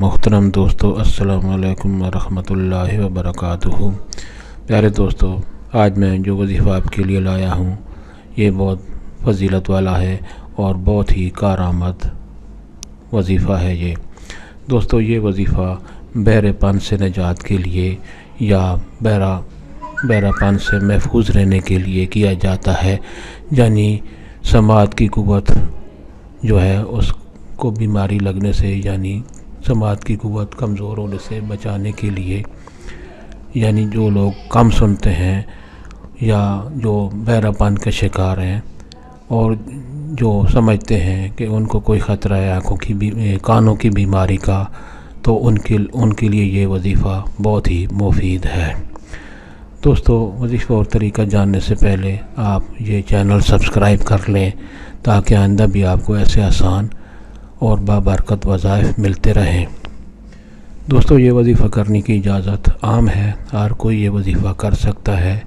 محترم دوستو، السلام علیکم ورحمۃ اللہ وبرکاتہ۔ پیارے دوستو، آج میں جو وظیفہ آپ کے لیے لایا ہوں یہ بہت فضیلت والا ہے اور بہت ہی کارآمد وظیفہ ہے۔ دوستو، یہ وظیفہ بہرے پن سے نجات کے لیے یا بہرا پن سے محفوظ رہنے کے لیے کیا جاتا ہے، یعنی سماعت کی قوت جو ہے اس کو بیماری لگنے سے، یعنی سماعت کی قوت کمزور ہونے سے بچانے کے لیے، یعنی جو لوگ کم سنتے ہیں یا جو بہرا پن کے شکار ہیں اور جو سمجھتے ہیں کہ ان کو کوئی خطرہ ہے کانوں کی بیماری کا، تو ان کے لیے یہ وظیفہ بہت ہی مفید ہے۔ دوستو، وظیفہ اور طریقہ جاننے سے پہلے آپ یہ چینل سبسکرائب کر لیں تاکہ آئندہ بھی آپ کو ایسے آسان اور بابرکت وظائف ملتے رہیں۔ دوستو، یہ وظیفہ کرنے کی اجازت عام ہے، ہر کوئی یہ وظیفہ کر سکتا ہے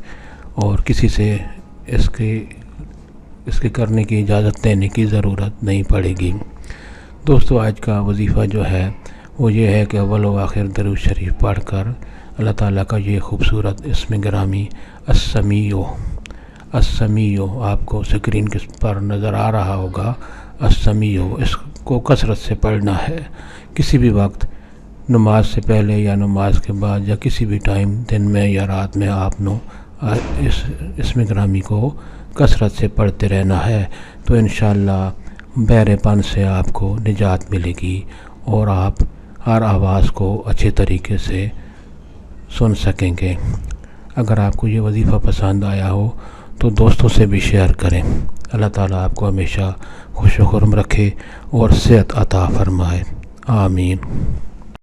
اور کسی سے اس کے کرنے کی اجازت دینے کی ضرورت نہیں پڑے گی۔ دوستو، آج کا وظیفہ جو ہے وہ یہ ہے کہ اول و آخر درود شریف پڑھ کر اللہ تعالیٰ کا یہ خوبصورت اسم گرامی السمیع آپ کو سکرین پر نظر آ رہا ہوگا، السمیع، اس کو کثرت سے پڑھنا ہے۔ کسی بھی وقت، نماز سے پہلے یا نماز کے بعد یا کسی بھی ٹائم، دن میں یا رات میں، آپ اس اسم گرامی کو کثرت سے پڑھتے رہنا ہے، تو انشاءاللہ بہرے پن سے آپ کو نجات ملے گی اور آپ ہر آواز کو اچھے طریقے سے سن سکیں گے۔ اگر آپ کو یہ وظیفہ پسند آیا ہو تو دوستوں سے بھی شیئر کریں۔ اللہ تعالیٰ آپ کو ہمیشہ خوش و خرم رکھے اور صحت عطا فرمائے، آمین۔